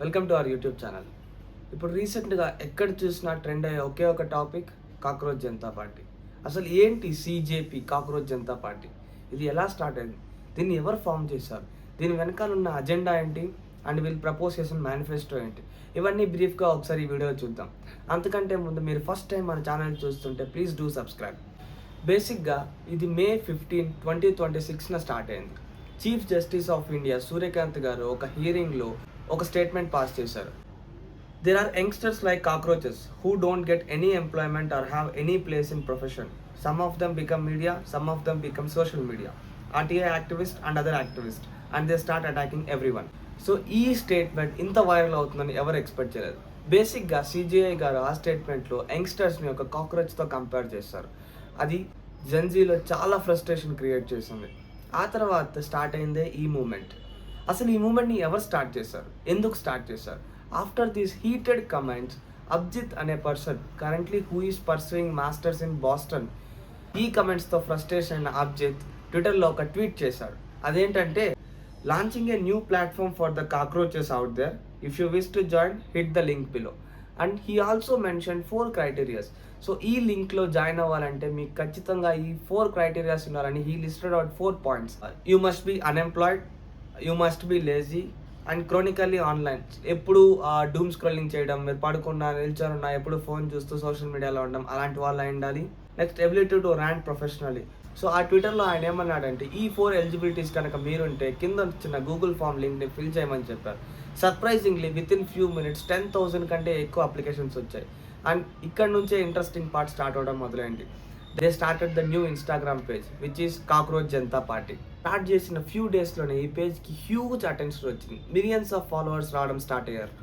Welcome to our YouTube channel. ఇప్పుడు రీసెంట్గా ఎక్కడ చూసినా ట్రెండ్ అయ్యే ఒకే ఒక టాపిక్ కాక్రోచ్ జనతా పార్టీ. అసలు ఏంటి సీజేపీ, కాక్రోచ్ జనతా పార్టీ? ఇది ఎలా స్టార్ట్ అయింది? దీన్ని ఎవరు ఫామ్ చేశారు? దీని వెనకాల ఉన్న అజెండా ఏంటి? అండ్ వీళ్ళు ప్రపోజ్ చేసిన మేనిఫెస్టో ఏంటి? ఇవన్నీ బ్రీఫ్గా ఒకసారి ఈ వీడియో చూద్దాం. అంతకంటే ముందు మీరు ఫస్ట్ టైం మన ఛానల్ చూస్తుంటే ప్లీజ్ డూ సబ్స్క్రైబ్. బేసిక్గా ఇది May 15, 2026 స్టార్ట్ అయింది. Chief justice of India Suryakant గారు ఒక హియరింగ్లో ఒక స్టేట్మెంట్ పాస్ చేశారు. There are youngsters like cockroaches who don't get any employment or have any place in profession. Some of them become media, some of them become social media, RTI activist and other activist, and they start attacking every one. So ఈ statement ఇంత viral అవుతుందని ఎవరు expect చేయలేదు. బేసిక్గా CJI గారు ఆ స్టేట్మెంట్లో యంగ్స్టర్స్ని ఒక కాక్రోచ్తో compare చేస్తారు. అది జెన్జీలో చాలా ఫ్రస్ట్రేషన్ క్రియేట్ చేసింది. ఆ తర్వాత స్టార్ట్ అయిందే ఈ మూమెంట్. అసలు ఈ మూమెంట్ని ఎవరు స్టార్ట్ చేశారు, ఎందుకు స్టార్ట్ చేశారు? After these heated comments, Abhijit అనే person currently who is pursuing masters in Boston, ఈ కమెంట్స్తో ఫ్రస్ట్రేషన్ అయిన అబ్జిత్ ట్విట్టర్లో ఒక ట్వీట్ చేశాడు. అదేంటంటే, launching a new platform for the cockroaches out there, if you wish to join hit the link below. And he also mention 4 criterias. So ఈ లింక్లో join అవ్వాలంటే మీకు ఖచ్చితంగా ఈ 4 క్రైటీరియాస్ ఉండాలని he listed out 4 points. You must be unemployed, you must be lazy and chronically online. ఎప్పుడు doom scrolling చేయడం, మీరు పడుకున్నా నిల్చొని ఉన్నా ఎప్పుడు ఫోన్ చూస్తూ సోషల్ మీడియాలో ఉండడం, అలాంటి వాళ్ళు అయి ఉండాలి. Next, ability to rank professionally. So ఆ ట్విట్టర్లో ఆయన ఏమన్నాడంటే, ఈ 4 ఎలిజిబిలిటీస్ కనుక మీరుంటే కింద వచ్చిన గూగుల్ ఫామ్ లింక్ని ఫిల్ చేయమని చెప్పారు. Surprisingly with in few minutes 10,000 కంటే ఎక్కువ అప్లికేషన్స్ వచ్చాయి. అండ్ ఇక్కడ నుంచే ఇంట్రెస్టింగ్ పార్ట్ స్టార్ట్ అవడం మొదలైంది. They started the new Instagram page which is cockroach Janata party. Start చేసిన ఫ్యూ డేస్లోనే ఈ పేజ్కి హ్యూజ్ అటెన్షన్ వచ్చింది. మిలియన్స్ ఆఫ్ ఫాలోవర్స్ రావడం స్టార్ట్ అయ్యారు.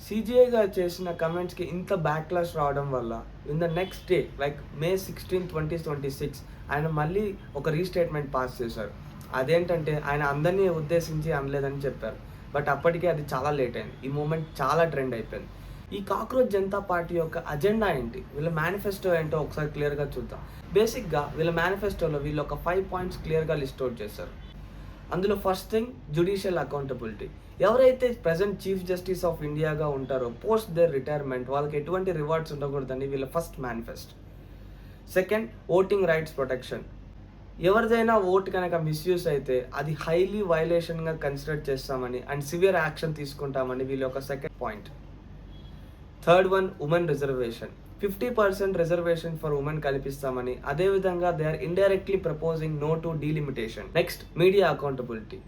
సిజేఐ గారు చేసిన కమెంట్స్కి ఇంత బ్యాక్లాష్ రావడం వల్ల in the next day like May 16, 2026 ఆయన మళ్ళీ ఒక రీస్టేట్మెంట్ పాస్ చేశారు. అదేంటంటే, ఆయన అందరినీ ఉద్దేశించి అనలేదని చెప్పారు. బట్ అప్పటికే అది చాలా లేట్ అయింది. ఈ మూమెంట్ చాలా ట్రెండ్ అయిపోయింది. ఈ కాక్రోచ్ జనతా పార్టీ యొక్క అజెండా ఏంటి, వీళ్ళ మేనిఫెస్టో ఏంటో ఒకసారి క్లియర్గా చూద్దాం. బేసిక్గా వీళ్ళ మేనిఫెస్టోలో వీళ్ళు ఒక 5 పాయింట్స్ క్లియర్గా లిస్ట్ అవుట్ చేశారు. అందులో ఫస్ట్ థింగ్, జ్యుడిషియల్ అకౌంటబిలిటీ. ఎవరైతే ప్రజెంట్ చీఫ్ జస్టిస్ ఆఫ్ ఇండియాగా ఉంటారో పోస్ట్ దేర్ రిటైర్మెంట్ వాళ్ళకి ఎటువంటి రివార్డ్స్ ఉండకూడదని వీళ్ళ first manifest. Second, voting rights protection. ఎవరిదైనా ఓటు కనుక మిస్యూజ్ అయితే అది హైలీ వైలేషన్గా కన్సిడర్ చేస్తామని అండ్ సివియర్ యాక్షన్ తీసుకుంటామని వీళ్ళ యొక్క second point. Third one, women reservation. 50% reservation for women కల్పిస్తామని, అదేవిధంగా they are indirectly proposing no to delimitation. Next, media accountability.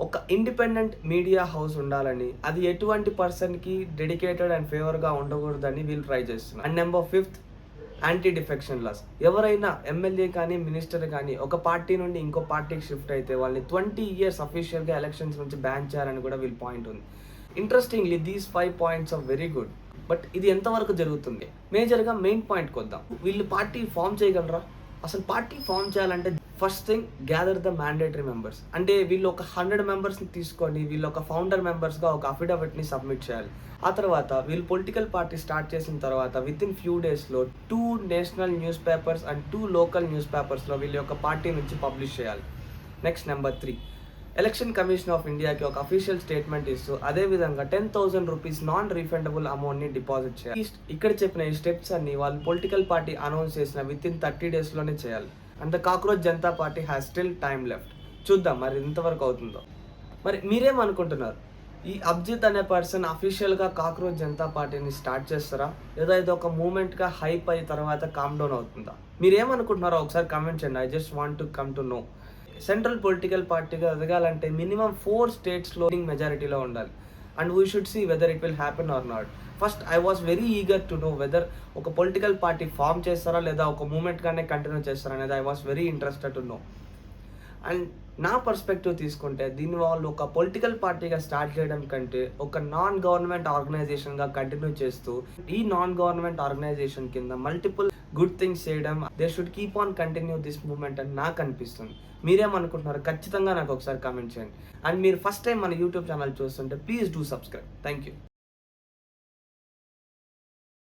ఒక ఇండిపెండెంట్ మీడియా హౌస్ ఉండాలని, అది ఎటువంటి పర్సన్కి డెడికేటెడ్ అండ్ ఫేవర్గా ఉండకూడదని వీళ్ళు ట్రై చేస్తున్నారు. And number 5th, anti defection laws. ఎవరైనా ఎమ్మెల్యే కానీ మినిస్టర్ కానీ ఒక పార్టీ నుండి ఇంకో పార్టీకి షిఫ్ట్ అయితే వాళ్ళని 20 years అఫీషియల్గా ఎలక్షన్స్ నుంచి బ్యాన్ చేయాలని కూడా వీళ్ళ పాయింట్ ఉంది. Interestingly these 5 points are very good. But ఇది ఎంతవరకు జరుగుతుంది? మేజర్గా మెయిన్ పాయింట్కి వద్దాం. వీళ్ళు పార్టీ ఫామ్ చేయగలరా? అసలు పార్టీ ఫామ్ చేయాలంటే first thing, gather the mandatory members. అంటే వీళ్ళు ఒక 100 మెంబర్స్ని తీసుకొని వీళ్ళు ఒక ఫౌండర్ మెంబర్స్గా ఒక అఫిడవిట్ని సబ్మిట్ చేయాలి. ఆ తర్వాత వీళ్ళు పొలిటికల్ పార్టీ స్టార్ట్ చేసిన తర్వాత విత్ ఇన్ ఫ్యూ డేస్లో 2 national newspapers and 2 local news పేపర్స్లో వీళ్ళ యొక్క పార్టీ నుంచి పబ్లిష్ చేయాలి. Next, number 3, election commission of ఇండియాకి ఒక అఫీషియల్ స్టేట్మెంట్ ఇస్తూ అదేవిధంగా 10,000 రూపీస్ నాన్ రీఫండబుల్ అమౌంట్ని డిపాజిట్ చేయాలి. ఇక్కడ చెప్పిన ఈ స్టెప్స్ అన్ని వాళ్ళు పొలిటికల్ పార్టీ అనౌన్స్ చేసిన విత్ ఇన్ 30 daysలోనే చేయాలి. And the cockroach Janata party has still time left. చూద్దాం మరి ఇంతవరకు అవుతుందో. మరి మీరేమనుకుంటున్నారు? ఈ అబ్జిత్ అనే పర్సన్ అఫీషియల్గా కాక్రోచ్ జనతా పార్టీని స్టార్ట్ చేస్తారా, లేదా ఇది ఒక మూమెంట్గా హైప్ అయిన తర్వాత కామ్ డౌన్ అవుతుందా? మీరేమనుకుంటున్నారో ఒకసారి కమెంట్ చేయండి. I just want to come to know. Central political పార్టీగా ఎదగాలంటే మినిమం 4 స్టేట్స్లో మెజారిటీలో ఉండాలి. And we should see whether it will happen or not. First I was very eager to know whether ఒక political party form చేస్తారా లేదా ఒక మూమెంట్గానే కంటిన్యూ చేస్తారా అనేది I was very interested to know. And నా పర్స్పెక్టివ్ తీసుకుంటే దీన్ని వాళ్ళు ఒక పొలిటికల్ పార్టీగా స్టార్ట్ చేయడం కంటే ఒక నాన్ గవర్నమెంట్ ఆర్గనైజేషన్గా కంటిన్యూ చేస్తూ ఈ నాన్ గవర్నమెంట్ ఆర్గనైజేషన్ కింద మల్టిపుల్ గుడ్ థింగ్స్ చేయడం, they should keep on continue this movement అని నాకు అనిపిస్తుంది. మీరేమనుకుంటున్నారు? ఖచ్చితంగా నాకు ఒకసారి కామెంట్ చేయండి. అండ్ మీరు ఫస్ట్ టైం మన యూట్యూబ్ ఛానల్ చూస్తుంటే please do subscribe. Thank you.